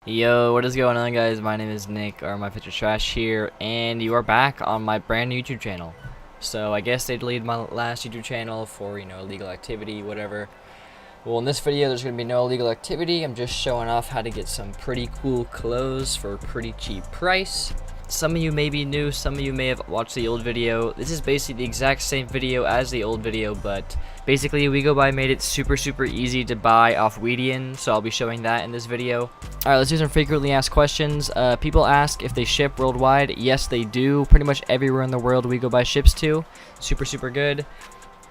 Yo, what is going on, guys? My name is Nick, or myfitsaretrash here, and you are back on my brand new YouTube channel. So I guess they deleted my last YouTube channel for, illegal activity, whatever. Well, in this video, there's going to be no illegal activity. I'm just showing off how to get some pretty cool clothes for a pretty cheap price. Some of you may be new, some of you may have watched the old video. This is basically the exact same video as the old video, but basically WeGoBuy made it super easy to buy off Weidian, so I'll be showing that in this video. Alright, let's do some frequently asked questions. People ask if they ship worldwide. Yes, they do. Pretty much everywhere in the world WeGoBuy ships to. Super good.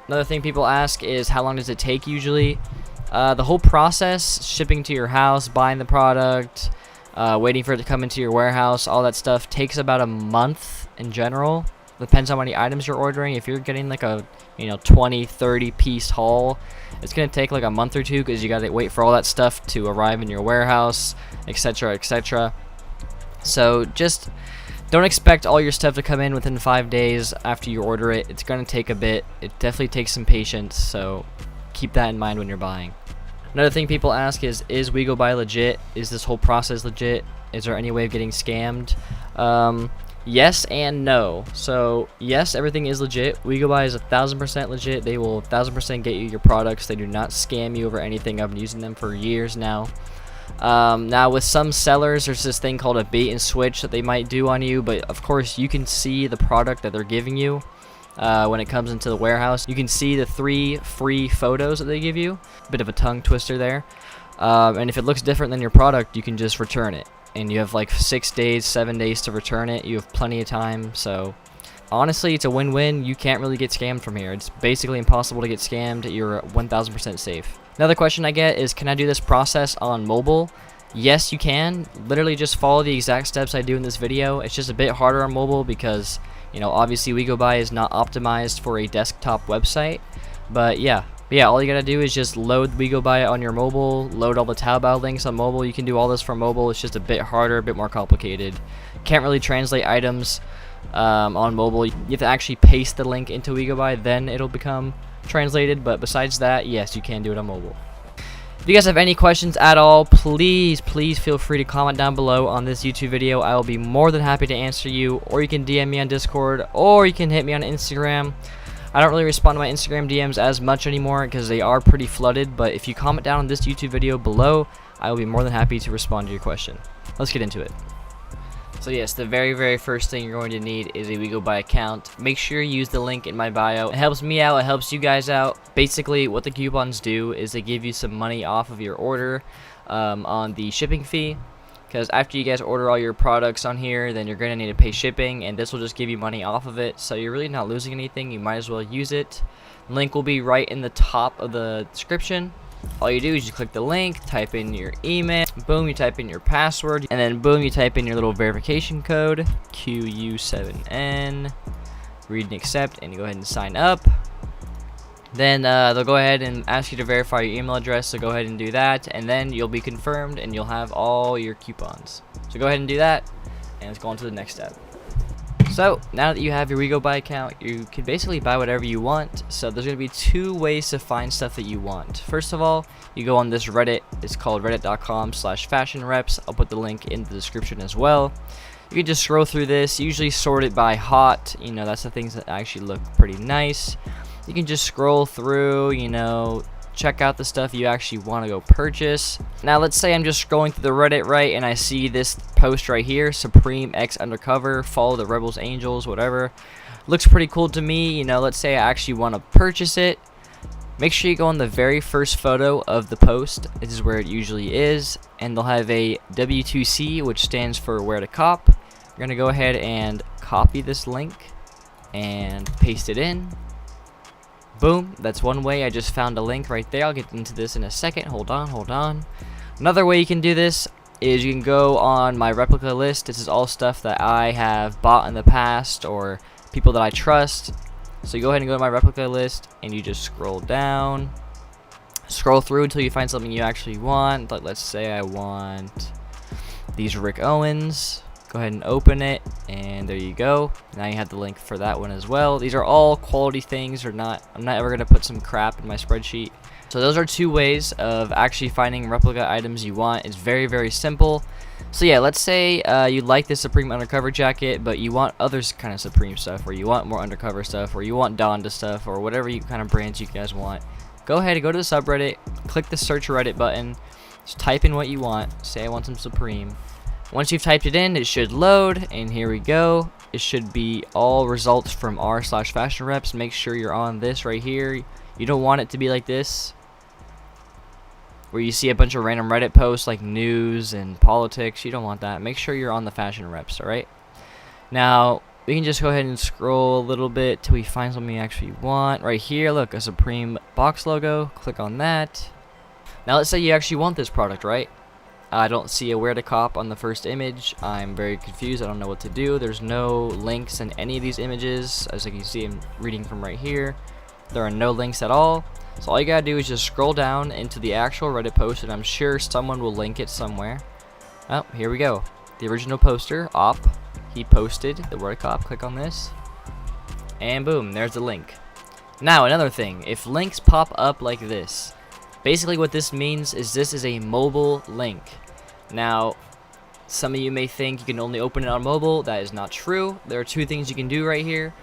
Another thing people ask is how long does it take usually? The whole process, shipping to your house, buying the product, waiting for it to come into your warehouse, all that stuff takes about a month in general. Depends on how many items you're ordering. If you're getting like a 20-30 piece haul, it's gonna take like a month or two because you gotta wait for all that stuff to arrive in your warehouse, etc. So just don't expect all your stuff to come in within 5 days after you order it. It's gonna take a bit. It definitely takes some patience, so keep that in mind when you're buying. Another thing people ask is WeGoBuy legit? Is this whole process legit? Is there any way of getting scammed? Yes and no. So yes, everything is legit. WeGoBuy is 1000% legit. They will 1000% get you your products. They do not scam you over anything. I've been using them for years now. Now with some sellers, there's this thing called a bait and switch that they might do on you, but of course you can see the product that they're giving you. When it comes into the warehouse, you can see the 3 free photos that they give you. Bit of a tongue twister there. And if it looks different than your product, you can just return it. And you have like 6 days, 7 days to return it. You have plenty of time. So honestly, it's a win-win. You can't really get scammed from here. It's basically impossible to get scammed. You're 1000% safe. Another question I get is, can I do this process on mobile? Yes, you can. Literally just follow the exact steps I do in this video. It's just a bit harder on mobile because obviously WeGoBuy is not optimized for a desktop website. But yeah, all you gotta do is just load WeGoBuy on your mobile, load all the Taobao links on mobile. You can do all this from mobile. It's just a bit harder, a bit more complicated. Can't really translate items on mobile. You have to actually paste the link into WeGoBuy, then it'll become translated. But besides that, yes, you can do it on mobile. If you guys have any questions at all, please feel free to comment down below on this YouTube video. I will be more than happy to answer you, or you can DM me on Discord, or you can hit me on Instagram. I don't really respond to my Instagram DMs as much anymore because they are pretty flooded, but if you comment down on this YouTube video below, I will be more than happy to respond to your question. Let's get into it. So yes, the very first thing you're going to need is a WeGoBuy account. Make sure you use the link in my bio. It helps me out, it helps you guys out. Basically, what the coupons do is they give you some money off of your order on the shipping fee. Because after you guys order all your products on here, then you're going to need to pay shipping, and this will just give you money off of it. So you're really not losing anything. You might as well use it. Link will be right in the top of the description. All you do is you click the link, type in your email, boom, you type in your password, and then boom, you type in your little verification code, QU7N, read and accept, and you go ahead and sign up. Then they'll go ahead and ask you to verify your email address, so go ahead and do that, and then you'll be confirmed and you'll have all your coupons. So go ahead and do that, and let's go on to the next step. So now that you have your WeGoBuy account, you can basically buy whatever you want. So there's going to be 2 ways to find stuff that you want. First of all, you go on this Reddit. It's called reddit.com/fashionreps. I'll put the link in the description as well. You can just scroll through this, usually sort it by hot. That's the things that actually look pretty nice. You can just scroll through, check out the stuff you actually want to go purchase. Now let's say I'm just scrolling through the Reddit, right, and I see this post right here, Supreme X Undercover, follow the Rebels Angels, whatever. Looks pretty cool to me. Let's say I actually want to purchase it. Make sure you go on the very first photo of the post. This is where it usually is, and they'll have a W2C, which stands for where to cop. You're gonna go ahead and copy this link and paste it in. Boom, that's one way. I just found a link right there. I'll get into this in a second. Hold on. Another way you can do this is you can go on my replica list. This is all stuff that I have bought in the past or people that I trust. So you go ahead and go to my replica list and you just scroll down. Scroll through until you find something you actually want. Like let's say I want these Rick Owens. Go ahead and open it, and there you go. Now you have the link for that one as well. These are all quality things. I'm not ever gonna put some crap in my spreadsheet. So those are 2 ways of actually finding replica items you want. It's very, very simple. So yeah, let's say you like this Supreme undercover jacket, but you want other kind of Supreme stuff, or you want more undercover stuff, or you want Donda stuff, or whatever kind of brands you guys want. Go ahead and go to the subreddit, click the search Reddit button, just type in what you want. Say I want some Supreme. Once you've typed it in, it should load, and here we go. It should be all results from r/fashion reps. Make sure you're on this right here. You don't want it to be like this, where you see a bunch of random Reddit posts like news and politics. You don't want that. Make sure you're on the fashion reps, alright? Now, we can just go ahead and scroll a little bit till we find something we actually want. Right here, look, a Supreme box logo. Click on that. Now, let's say you actually want this product, right? I don't see a where to cop on the first image. I'm very confused. I don't know what to do. There's no links in any of these images. As you can see, I'm reading from right here. There are no links at all. So all you gotta do is just scroll down into the actual Reddit post, and I'm sure someone will link it somewhere. Oh, here we go. The original poster, Op, he posted the word cop. Click on this, and boom, there's the link. Now, another thing, if links pop up like this, basically what this means is this is a mobile link. Now, some of you may think you can only open it on mobile. That is not true. There are 2 things you can do right here.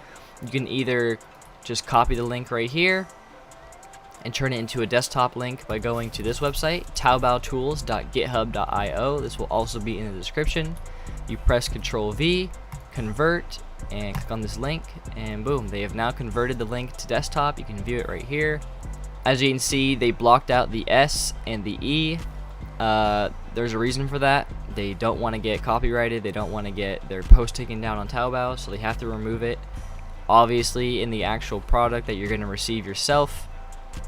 You can either just copy the link right here and turn it into a desktop link by going to this website, taobaotools.github.io. This will also be in the description. You press Ctrl V, convert, and click on this link, and boom, they have now converted the link to desktop. You can view it right here. As you can see, they blocked out the S and the E. There's a reason for that. They don't want to get copyrighted. They don't want to get their post taken down on Taobao, so they have to remove it. Obviously, in the actual product that you're going to receive yourself,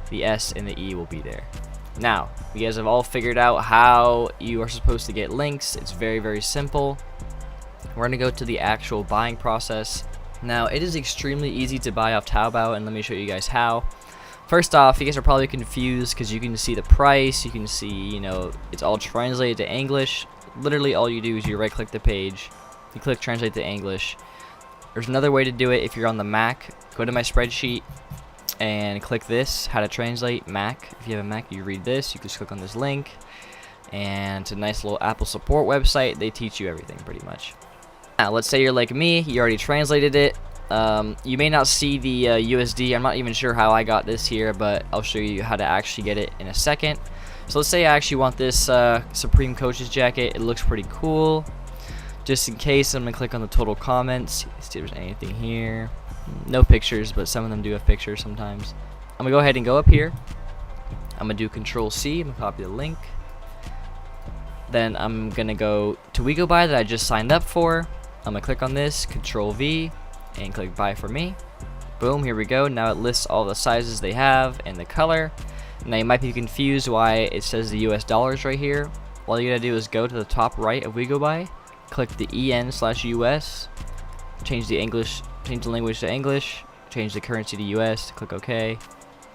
the S and the E will be there. Now, you guys have all figured out how you are supposed to get links. It's very, very simple. We're going to go to the actual buying process. Now, it is extremely easy to buy off Taobao, and let me show you guys how. First off, you guys are probably confused because you can see the price. You can see, you know, it's all translated to English. Literally, all you do is you right-click the page, you click Translate to English. There's another way to do it if you're on the Mac. Go to my spreadsheet and click this, how to translate Mac. If you have a Mac, you read this. You just click on this link, and it's a nice little Apple support website. They teach you everything pretty much. Now, let's say you're like me, you already translated it. You may not see the USD. I'm not even sure how I got this here, but I'll show you how to actually get it in a second. So let's say I actually want this Supreme Coach's jacket. It looks pretty cool. Just in case, I'm going to click on the total comments, see if there's anything here. No pictures, but some of them do have pictures sometimes. I'm going to go ahead and go up here. I'm going to do Control C. I'm going to copy the link. Then I'm going to go to WeGoBuy that I just signed up for. I'm going to click on this, Control V, and click Buy for me. Boom, here we go. Now it lists all the sizes they have and the color. Now you might be confused why it says the US dollars right here. All you got to do is go to the top right of WeGoBuy, click the EN/US, change the language to English, change the currency to US, click OK,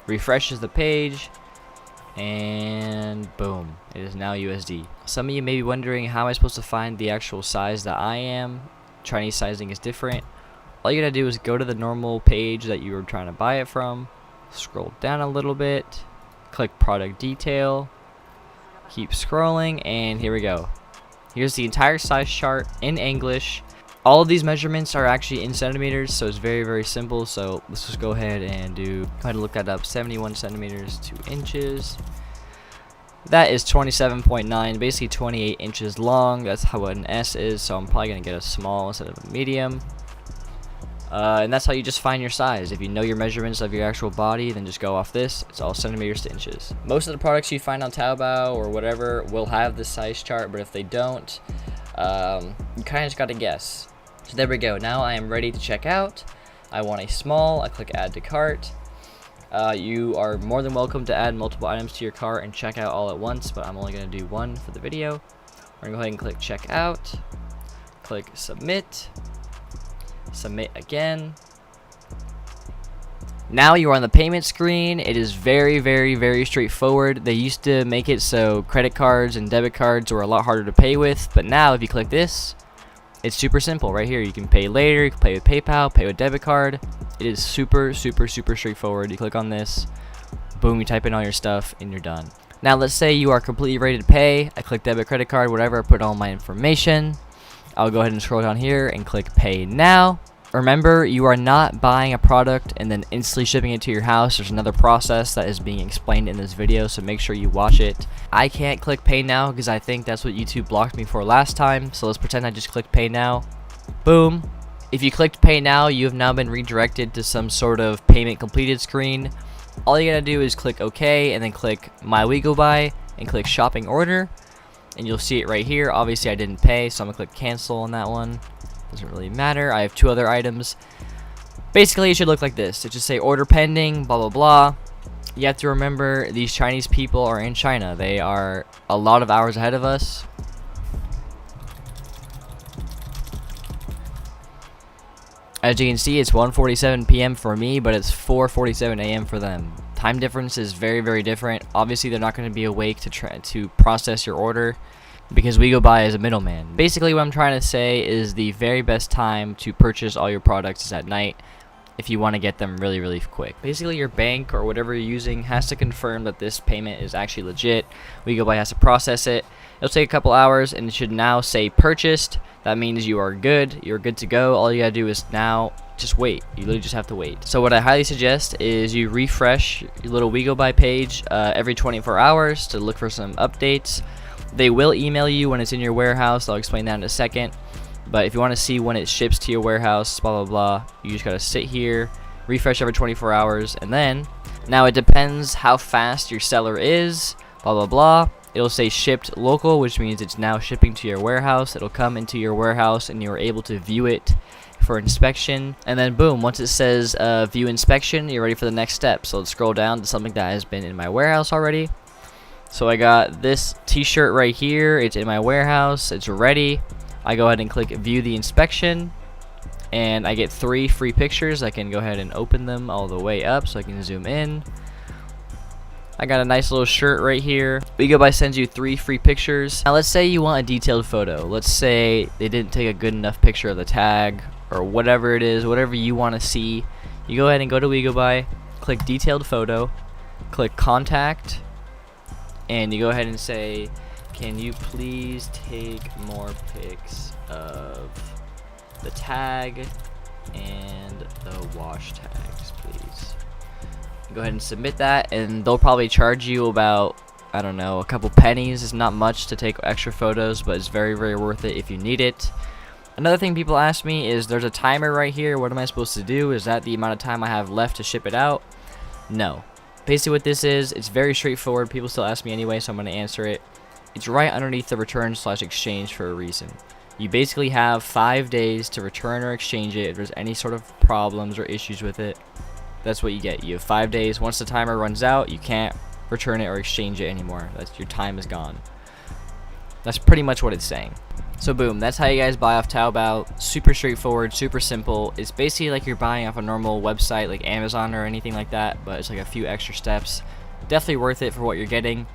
refreshes the page, and boom, it is now USD. Some of you may be wondering, how am I supposed to find the actual size that I am? Chinese sizing is different. All you gotta do is go to the normal page that you were trying to buy it from, scroll down a little bit, click product detail, keep scrolling, and here we go. Here's the entire size chart in English. All of these measurements are actually in centimeters, so it's very, very simple. So let's just go ahead and look that up. 71 centimeters to inches. That is 27.9, basically 28 inches long. That's how an S is, so I'm probably gonna get a small instead of a medium. And that's how you just find your size. If you know your measurements of your actual body, then just go off this. It's all centimeters to inches. Most of the products you find on Taobao or whatever will have this size chart, but if they don't, you kind of just got to guess. So there we go. Now I am ready to check out. I want a small. I click Add to Cart. You are more than welcome to add multiple items to your cart and check out all at once, but I'm only going to do one for the video. We're going to go ahead and click Check Out. Click Submit. Submit again. Now you are on the payment screen. It is very, very, very straightforward. They used to make it so credit cards and debit cards were a lot harder to pay with, but now if you click this, it's super simple right here. You can pay later, you can pay with PayPal, pay with debit card. It is super, super, super straightforward. You click on this, Boom, you type in all your stuff and you're done. Now let's say you are completely ready to pay. I click debit, credit card, whatever, I put all my information. I'll go ahead and scroll down here and click pay now. Remember, you are not buying a product and then instantly shipping it to your house. There's another process that is being explained in this video, so make sure you watch it. I can't click pay now because I think that's what YouTube blocked me for last time, so let's pretend I just clicked pay now. Boom. If you clicked pay now, you have now been redirected to some sort of payment completed screen. All you gotta do is click OK and then click my WeGoBuy and click shopping order, and you'll see it right here. Obviously I didn't pay, so I'm gonna click cancel on that one. Doesn't really matter. I have 2 other items. Basically, it should look like this. It should say order pending, blah, blah, blah. You have to remember, these Chinese people are in China. They are a lot of hours ahead of us. As you can see, it's 1:47 p.m. for me, but it's 4:47 a.m. for them. Time difference is very, very different. Obviously, they're not going to be awake to try to process your order, because WeGoBuy is a middleman. Basically, what I'm trying to say is the very best time to purchase all your products is at night if you want to get them really, really quick. Basically, your bank or whatever you're using has to confirm that this payment is actually legit. WeGoBuy has to process it. It'll take a couple hours, and it should now say purchased. That means you are good. You're good to go. All you gotta do is now just wait. You literally just have to wait. So what I highly suggest is you refresh your little WeGoBuy page every 24 hours to look for some updates. They will email you when it's in your warehouse. I'll explain that in a second. But if you want to see when it ships to your warehouse, blah, blah, blah, you just got to sit here, refresh every 24 hours, and then, now it depends how fast your seller is, blah, blah, blah. It'll say shipped local, which means it's now shipping to your warehouse. It'll come into your warehouse, and you're able to view it for inspection. And then, boom, once it says view inspection, you're ready for the next step. So let's scroll down to something that has been in my warehouse already. So I got this t-shirt right here. It's in my warehouse. It's ready. I go ahead and click view the inspection, and I get 3 free pictures. I can go ahead and open them all the way up so I can zoom in. I got a nice little shirt right here. WeGoBuy sends you 3 free pictures. Now let's say you want a detailed photo. Let's say they didn't take a good enough picture of the tag or whatever it is, whatever you want to see. You go ahead and go to WeGoBuy, click detailed photo, click contact, and you go ahead and say, can you please take more pics of the tag and the wash tags, please. Go ahead and submit that, and they'll probably charge you about, I don't know, a couple pennies. It's not much to take extra photos, but it's very, very worth it if you need it. Another thing people ask me is, there's a timer right here. What am I supposed to do? Is that the amount of time I have left to ship it out? No. Basically what this is, it's very straightforward. People still ask me anyway, so I'm going to answer it. It's right underneath the return/exchange for a reason. You basically have 5 days to return or exchange it if there's any sort of problems or issues with it. That's what you get. You have 5 days. Once the timer runs out, you can't return it or exchange it anymore. Your time is gone. That's pretty much what it's saying. So boom, that's how you guys buy off Taobao. Super straightforward, super simple. It's basically like you're buying off a normal website like Amazon or anything like that, but it's like a few extra steps. Definitely worth it for what you're getting.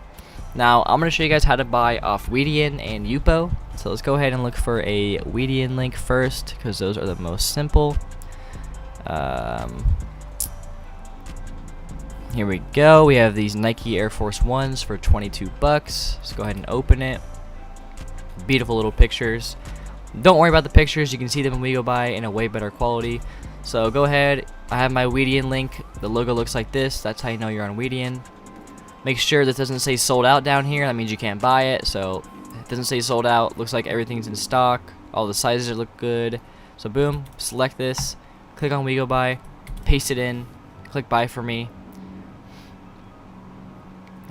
Now, I'm going to show you guys how to buy off Weidian and Yupoo. So let's go ahead and look for a Weidian link first, because those are the most simple. Here we go. We have these Nike Air Force Ones for 22 bucks. Let's go ahead and open it. Beautiful little pictures. Don't worry about the pictures. You can see them in WeGoBuy in a way better quality. So go ahead. I have my Weidian link. The logo looks like this. That's how you know you're on Weidian. Make sure this doesn't say sold out down here. That means you can't buy it. So it doesn't say sold out. Looks like everything's in stock. All the sizes look good. So boom, select this. Click on WeGoBuy. Paste it in. Click buy for me.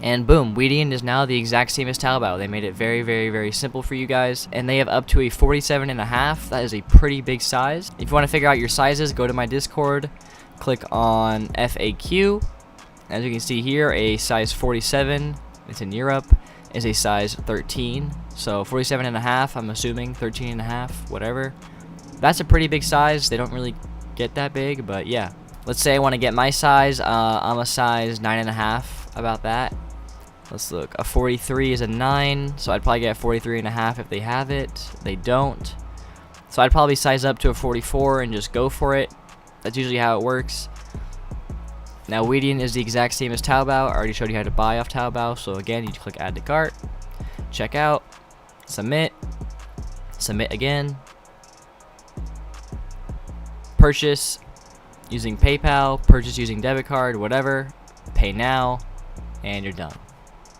And boom, Weidian is now the exact same as Taobao. They made it very, very, very simple for you guys. And they have up to a 47.5. That is a pretty big size. If you want to figure out your sizes, go to my Discord. Click on FAQ. As you can see here, a size 47, it's in Europe, is a size 13. So 47.5, I'm assuming, 13.5, whatever. That's a pretty big size. They don't really get that big, but yeah. Let's say I want to get my size. I'm a size 9.5, about that. Let's look. A 43 is a 9, so I'd probably get a 43.5 if they have it. They don't. So I'd probably size up to a 44 and just go for it. That's usually how it works. Now Weidian is the exact same as Taobao. I already showed you how to buy off Taobao. So again, you click add to cart, check out, submit, submit again, purchase using PayPal, purchase using debit card, whatever, pay now, and you're done.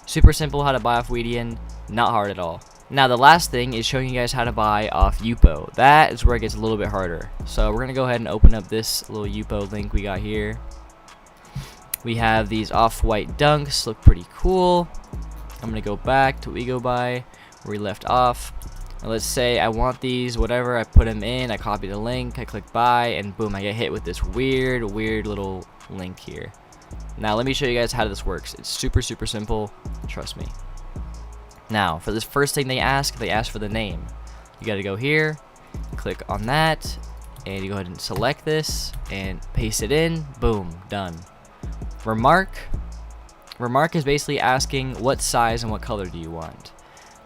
Super simple how to buy off Weidian, not hard at all. Now the last thing is showing you guys how to buy off Yupoo. That is where it gets a little bit harder. So we're gonna go ahead and open up this little Yupoo link we got here. We have these off-white dunks, look pretty cool. I'm gonna go back to we go by where we left off. And let's say I want these, whatever, I put them in, I copy the link, I click buy, and boom, I get hit with this weird little link here. Now let me show you guys how this works. It's super simple, trust me. Now for this first thing they ask for the name. You gotta go here, click on that, and you go ahead and select this and paste it in, boom, done. Remark is basically asking what size and what color do you want.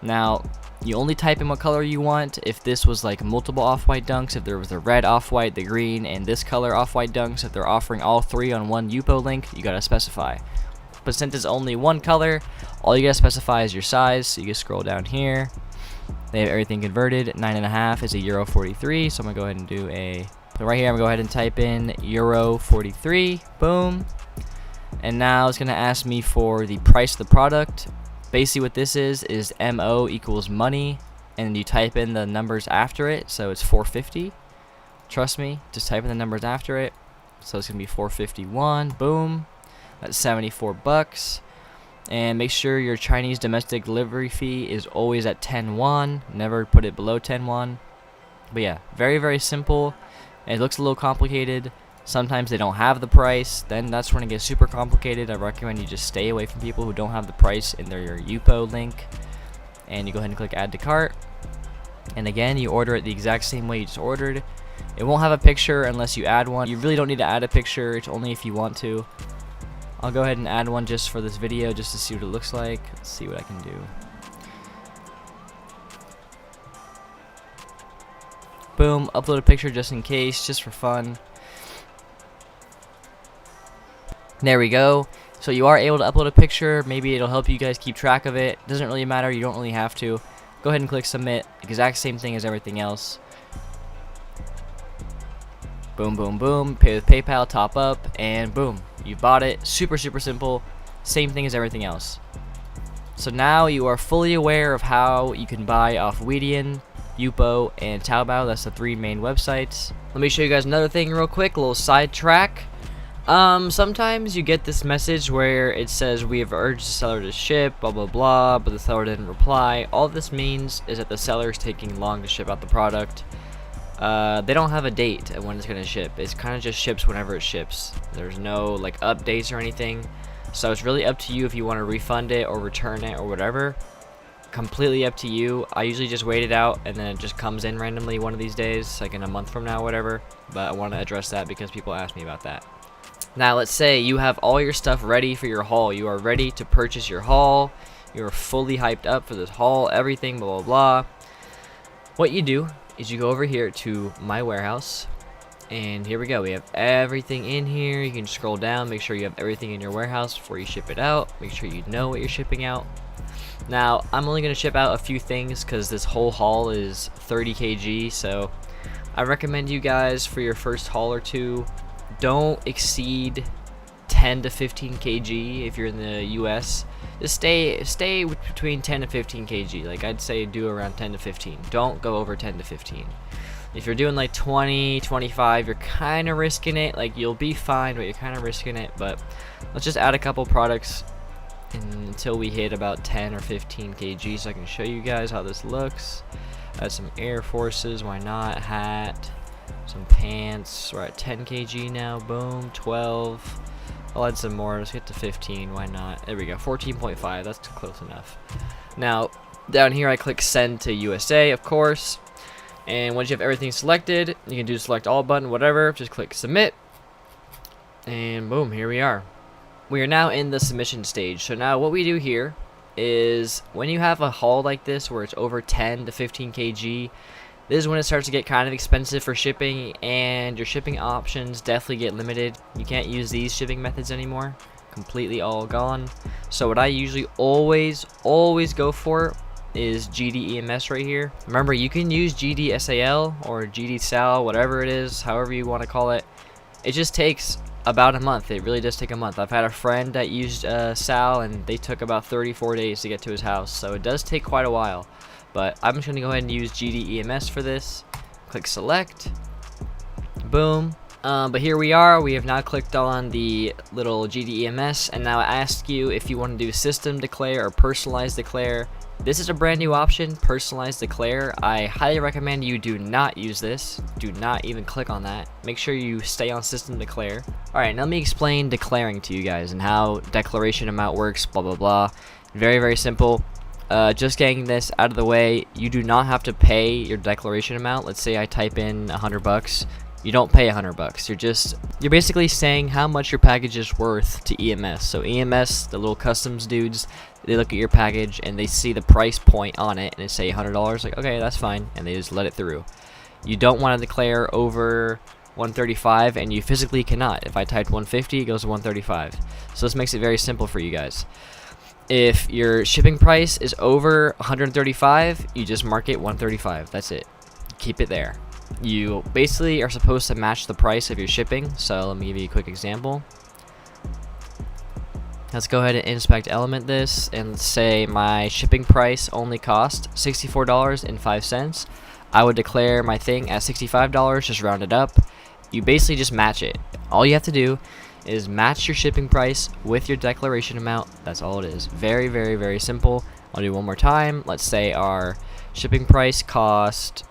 Now you only type in what color you want if this was like multiple off-white dunks, if there was the red off-white, the green, and this color off-white dunks. If they're offering all three on one Yupoo link, you gotta specify. But since it's only one color, all you gotta specify is your size. So you can scroll down here, they have everything converted. 9.5 is €43, so I'm gonna go ahead and do right here, I'm gonna go ahead and type in €43, boom. And now it's gonna ask me for the price of the product. Basically what this is MO equals money, and you type in the numbers after it, so it's 450. Trust me, just type in the numbers after it. So it's gonna be 451, boom. That's 74 bucks. And make sure your Chinese domestic delivery fee is always at 10 won. Never put it below 10 won. But yeah, very simple. It looks a little complicated. Sometimes they don't have the price, then that's when it gets super complicated. I recommend you just stay away from people who don't have the price in their Yupoo link. And you go ahead and click add to cart. And again, you order it the exact same way you just ordered. It won't have a picture unless you add one. You really don't need to add a picture, it's only if you want to. I'll go ahead and add one just for this video, just to see what it looks like. Let's see what I can do. Boom, upload a picture just in case, just for fun. There we go. So you are able to upload a picture. Maybe it'll help you guys keep track of it. Doesn't really matter, you don't really have to. Go ahead and click submit. Exact same thing as everything else. Boom, boom, boom. Pay with PayPal, top up, and boom, you bought it. Super simple. Same thing as everything else. So now you are fully aware of how you can buy off Weidian, Yupoo, and Taobao. That's the three main websites. Let me show you guys another thing real quick, a little sidetrack. Sometimes you get this message where it says we have urged the seller to ship, blah blah blah, but the seller didn't reply. All this means is that the seller is taking long to ship out the product. They don't have a date at when it's gonna ship. It kind of just ships whenever it ships. There's no like updates or anything, so it's really up to you if you want to refund it or return it or whatever. Completely up to you. I usually just wait it out and then it just comes in randomly one of these days, like in a month from now, whatever. But I want to address that because people ask me about that. Now let's say you have all your stuff ready for your haul. You are ready to purchase your haul. You're fully hyped up for this haul, everything, blah blah blah. What you do is you go over here to my warehouse, and here we go. We have everything in here. You can scroll down, make sure you have everything in your warehouse before you ship it out. Make sure you know what you're shipping out. Now I'm only going to ship out a few things because this whole haul is 30 kg, so I recommend you guys for your first haul or two, don't exceed 10 to 15 kg if you're in the US. Just stay between 10 to 15 kg. Like I'd say do around 10 to 15. Don't go over 10 to 15. If you're doing like 20, 25, you're kind of risking it. Like you'll be fine, but you're kind of risking it. But let's just add a couple products until we hit about 10 or 15 kg so I can show you guys how this looks. Add some Air Forces, why not? Hat, some pants. We're at 10 kg now. Boom, 12. I'll add some more. Let's get to 15. Why not? There we go. 14.5. That's close enough. Now, down here, I click send to USA, of course. And once you have everything selected, you can do select all button, whatever. Just click submit. And boom, here we are. We are now in the submission stage. So now what we do here is when you have a haul like this where it's over 10 to 15 kg, This is when it starts to get kind of expensive for shipping, and your shipping options definitely get limited. You can't use these shipping methods anymore. Completely all gone. So what I usually always go for is GDEMS right here. Remember, you can use GDSAL or GDSAL, whatever it is, however you want to call it. It just takes about a month. It really does take a month. I've had a friend that used SAL, and they took about 34 days to get to his house, so it does take quite a while. But I'm just going to go ahead and use GDEMS for this. Click select. Boom. But here we are. We have now clicked on the little GDEMS, and now I ask you if you want to do system declare or personalized declare. This is a brand new option, personalized declare. I highly recommend you do not use this. Do not even click on that. Make sure you stay on system declare. Alright, now let me explain declaring to you guys and how declaration amount works, blah blah blah. Very, very simple. Just getting this out of the way, you do not have to pay your declaration amount. Let's say I type in $100. You don't pay $100. You're basically saying how much your package is worth to EMS. So EMS, the little customs dudes, they look at your package and they see the price point on it and they say $100. Like, okay, that's fine, and they just let it through. You don't want to declare over 135, and you physically cannot. If I typed 150, it goes to 135. So this makes it very simple for you guys. If your shipping price is over 135, you just mark it 135. That's it. Keep it there. You basically are supposed to match the price of your shipping. So let me give you a quick example. Let's go ahead and inspect element this and say my shipping price only cost $64.05. I would declare my thing at $65, just round it up. You basically just match it. All you have to do is match your shipping price with your declaration amount. That's all it is. Very, very, very simple. I'll do one more time. Let's say our shipping price cost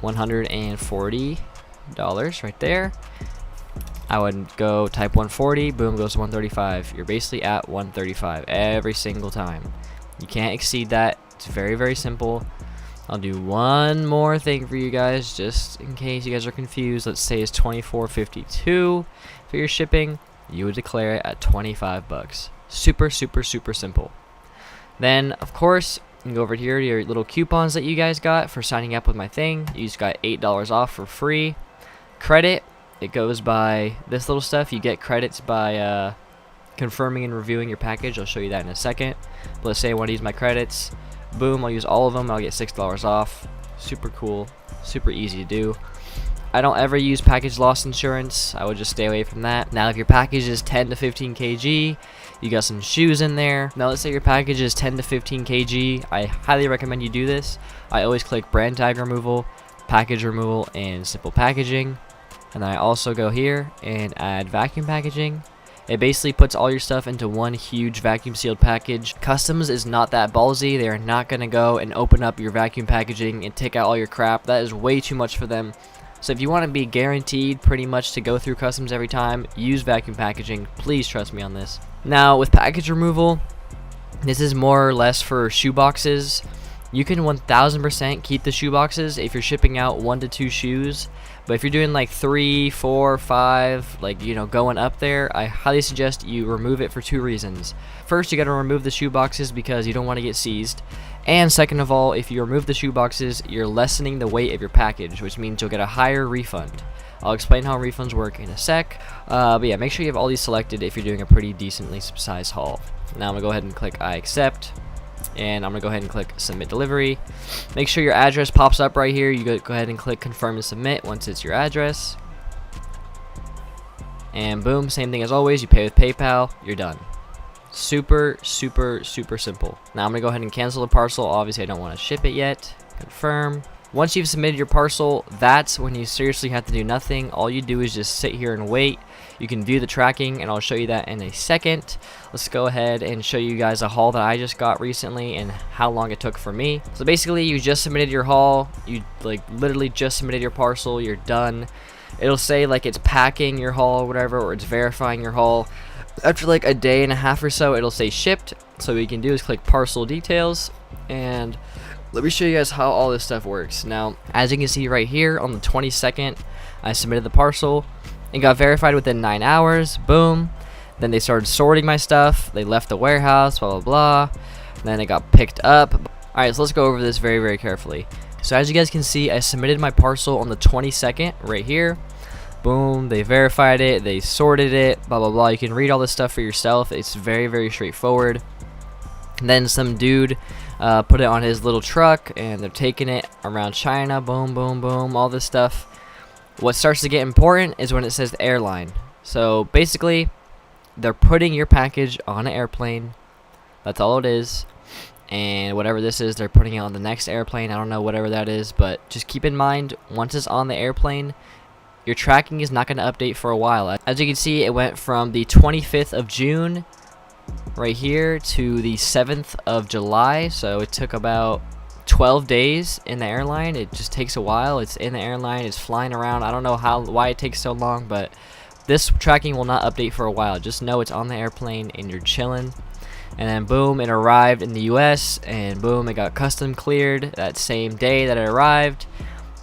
$140 right there. I would go type 140, boom, goes to 135. You're basically at 135 every single time. You can't exceed that. It's very, very simple. I'll do one more thing for you guys, just in case you guys are confused. Let's say it's $24.52 for your shipping. You would declare it at 25 bucks. Super, super, super simple. Then, of course, you can go over here to your little coupons that you guys got for signing up with my thing. You just got $8 off for free. Credit, it goes by this little stuff. You get credits by confirming and reviewing your package. I'll show you that in a second. But let's say I want to use my credits. Boom, I'll use all of them. I'll get $6 off. Super cool. Super easy to do. I don't ever use package loss insurance. I would just stay away from that. Now, if your package is 10 to 15 kg, you got some shoes in there. Now, let's say your package is 10 to 15 kg. I highly recommend you do this. I always click brand tag removal, package removal, and simple packaging. And then I also go here and add vacuum packaging. It basically puts all your stuff into one huge vacuum sealed package. Customs is not that ballsy. They are not going to go and open up your vacuum packaging and take out all your crap. That is way too much for them. So if you want to be guaranteed pretty much to go through customs every time, use vacuum packaging. Please trust me on this. Now, with package removal, this is more or less for shoe boxes. You can 1000% keep the shoe boxes if you're shipping out 1 to 2 shoes. But if you're doing like 3, 4, 5, like, you know, going up there, I highly suggest you remove it for 2 reasons. First, you got to remove the shoe boxes because you don't want to get seized. And second of all, if you remove the shoe boxes, you're lessening the weight of your package, which means you'll get a higher refund. I'll explain how refunds work in a sec. But yeah, make sure you have all these selected if you're doing a pretty decently sized haul. Now I'm going to go ahead and click I accept. And I'm going to go ahead and click submit delivery. Make sure your address pops up right here. You go ahead and click confirm and submit once it's your address. And boom, same thing as always. You pay with PayPal. You're done. Super, super, super simple. Now I'm going to go ahead and cancel the parcel. Obviously, I don't want to ship it yet. Confirm. Once you've submitted your parcel, that's when you seriously have to do nothing. All you do is just sit here and wait. You can view the tracking, and I'll show you that in a second. Let's go ahead and show you guys a haul that I just got recently and how long it took for me. So basically, you just submitted your haul. You like literally just submitted your parcel. You're done. It'll say like it's packing your haul or whatever, or it's verifying your haul. After like a day and a half or so, it'll say shipped. So what you can do is click parcel details, and let me show you guys how all this stuff works. Now, as you can see right here on the 22nd, I submitted the parcel. It got verified within 9 hours. Boom. Then they started sorting my stuff. They left the warehouse, blah, blah, blah. Then it got picked up. Alright, so let's go over this very, very carefully. So as you guys can see, I submitted my parcel on the 22nd right here. Boom, they verified it, they sorted it, blah blah blah. You can read all this stuff for yourself. It's very, very straightforward. And then some dude put it on his little truck, and they're taking it around China. Boom, boom, boom, all this stuff. What starts to get important is when it says the airline. So basically, they're putting your package on an airplane. That's all it is. And whatever this is, they're putting it on the next airplane. I don't know, whatever that is, but just keep in mind, once it's on the airplane, your tracking is not going to update for a while. As you can see, it went from the 25th of June right here to the 7th of July. So it took about 12 days in the airline. It just takes a while. It's in the airline, it's flying around. I don't know why it takes so long, but this tracking will not update for a while. Just know it's on the airplane and you're chilling. And then boom, it arrived in the US, and boom, it got custom cleared that same day that it arrived.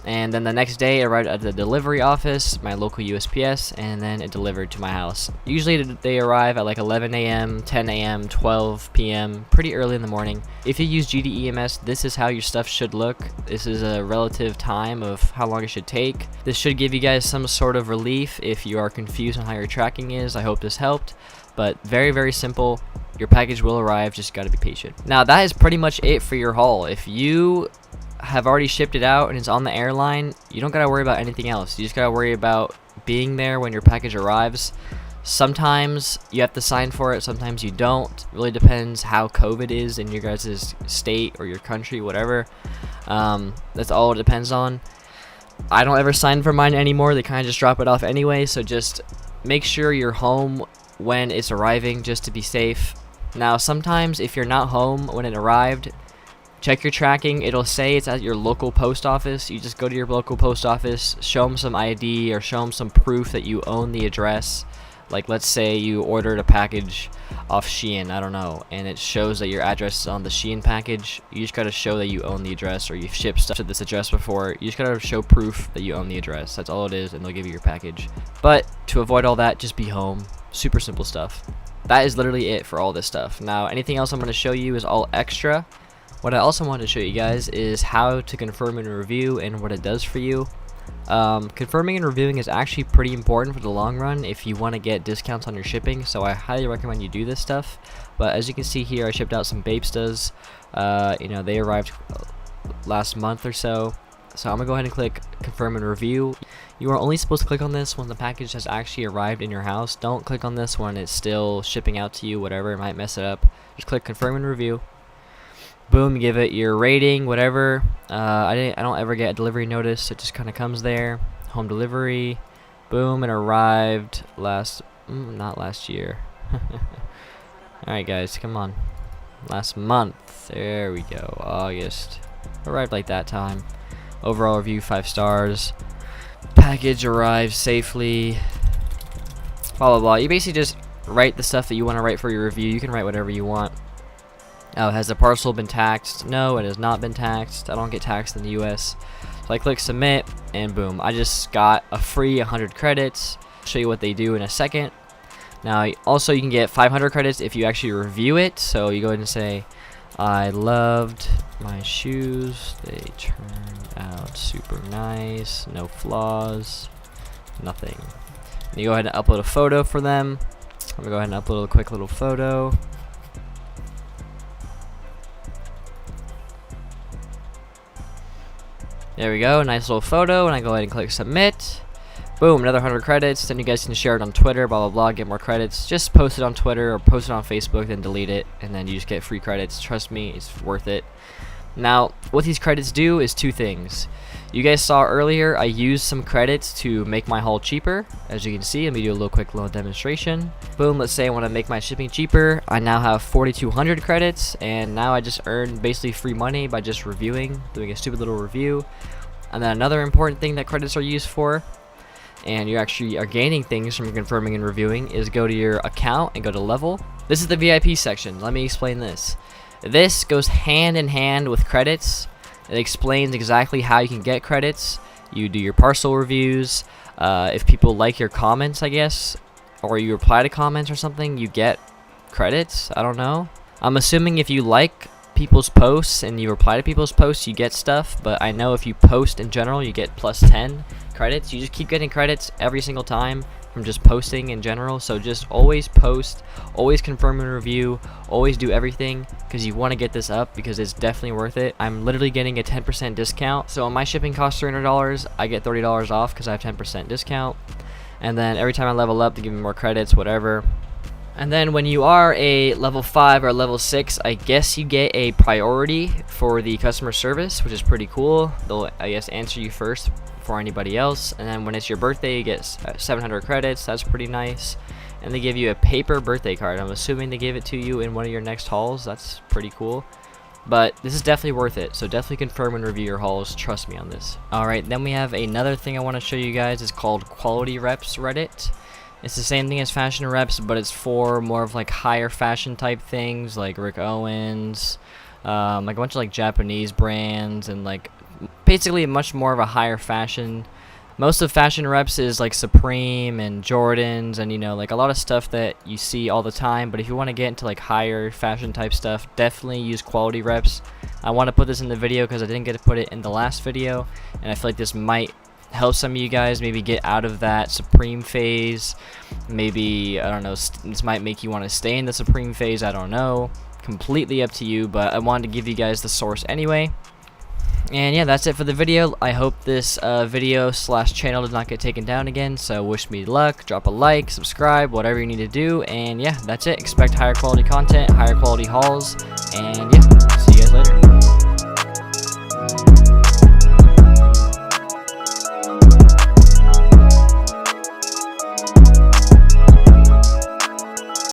And then the next day, it arrived at the delivery office, my local USPS, and then it delivered to my house. Usually they arrive at like 11 a.m., 10 a.m., 12 p.m., pretty early in the morning. If you use GDEMS, this is how your stuff should look. This is a relative time of how long it should take. This should give you guys some sort of relief if you are confused on how your tracking is. I hope this helped, but very, very simple. Your package will arrive, just gotta be patient. Now that is pretty much it for your haul. If you have already shipped it out and it's on the airline, you don't gotta worry about anything else. You just gotta worry about being there when your package arrives. Sometimes you have to sign for it, sometimes you don't. It really depends how COVID is in your guys' state or your country, whatever. That's all it depends on. I don't ever sign for mine anymore. They kind of just drop it off anyway, so just make sure you're home when it's arriving, just to be safe. Now sometimes if you're not home when it arrived, check your tracking. It'll say it's at your local post office. You just go to your local post office, show them some ID or show them some proof that you own the address. Like let's say you ordered a package off Shein, I don't know, and it shows that your address is on the Shein package. You just gotta show that you own the address, or you've shipped stuff to this address before. You just gotta show proof that you own the address. That's all it is, and they'll give you your package. But to avoid all that, just be home. Super simple stuff. That is literally it for all this stuff. Now anything else I'm going to show you is all extra. What I also wanted to show you guys is how to confirm and review and what it does for you. Confirming and reviewing is actually pretty important for the long run if you want to get discounts on your shipping, so I highly recommend you do this stuff. But as you can see here, I shipped out some Babestas. You know, they arrived last month or so. So I'm gonna go ahead and click confirm and review. You are only supposed to click on this when the package has actually arrived in your house. Don't click on this when it's still shipping out to you, whatever, it might mess it up. Just click confirm and review. Boom, give it your rating, whatever. I don't ever get a delivery notice. It just kind of comes there. Home delivery. Boom, it arrived not last year. Alright guys, come on. Last month. There we go. August. Arrived like that time. Overall review 5 stars. Package arrived safely. Blah blah blah. You basically just write the stuff that you want to write for your review. You can write whatever you want. Has the parcel been taxed? No, it has not been taxed. I don't get taxed in the US. So I click submit, and boom, I just got a free 100 credits. I'll show you what they do in a second. Now also you can get 500 credits if you actually review it. So you go ahead and say, I loved my shoes, they turned out super nice, no flaws, nothing. And you go ahead and upload a photo for them. I'm gonna go ahead and upload a quick little photo. There we go, nice little photo, and I go ahead and click submit. Boom, another 100 credits. Then you guys can share it on Twitter, blah blah blah, get more credits. Just post it on Twitter or post it on Facebook, then delete it, and then you just get free credits. Trust me, it's worth it. Now, what these credits do is 2 things. You guys saw earlier, I used some credits to make my haul cheaper. As you can see, let me do a little quick little demonstration. Boom, let's say I want to make my shipping cheaper. I now have 4,200 credits, and now I just earned basically free money by just reviewing, doing a stupid little review. And then another important thing that credits are used for, and you actually are gaining things from confirming and reviewing, is go to your account and go to level. This is the VIP section. Let me explain this. This goes hand in hand with credits. It explains exactly how you can get credits. You do your parcel reviews. If people like your comments, I guess, or you reply to comments or something, you get credits. I don't know. I'm assuming if you like people's posts and you reply to people's posts, you get stuff. But I know if you post in general, you get plus 10 credits. You just keep getting credits every single time from just posting in general. So just always post, always confirm and review, always do everything, because you want to get this up, because it's definitely worth it. I'm literally getting a 10% discount. So on my shipping costs $300, I get $30 off because I have 10% discount. And then every time I level up, they give me more credits, whatever. And then when you are a level 5 or level 6, I guess you get a priority for the customer service, which is pretty cool. They'll, I guess, answer you first before anybody else. And then when it's your birthday, you get 700 credits. That's pretty nice. And they give you a paper birthday card. I'm assuming they give it to you in one of your next hauls. That's pretty cool. But this is definitely worth it, so definitely confirm and review your hauls. Trust me on this. Alright, then we have another thing I want to show you guys. It's called Quality Reps Reddit. It's the same thing as Fashion Reps, but it's for more of like higher fashion type things, like Rick Owens, like a bunch of like Japanese brands, and like basically much more of a higher fashion. Most of Fashion Reps is like Supreme and Jordans, and you know, like a lot of stuff that you see all the time. But if you want to get into like higher fashion type stuff, definitely use Quality Reps. I want to put this in the video because I didn't get to put it in the last video, and I feel like this might help some of you guys maybe get out of that Supreme phase. Maybe, I don't know, this might make you want to stay in the Supreme phase. I don't know, completely up to you, but I wanted to give you guys the source anyway. And yeah, that's it for the video. I hope this video / channel does not get taken down again. So wish me luck. Drop a like, subscribe, whatever you need to do. And yeah, that's it. Expect higher quality content, higher quality hauls. And yeah, see you guys later.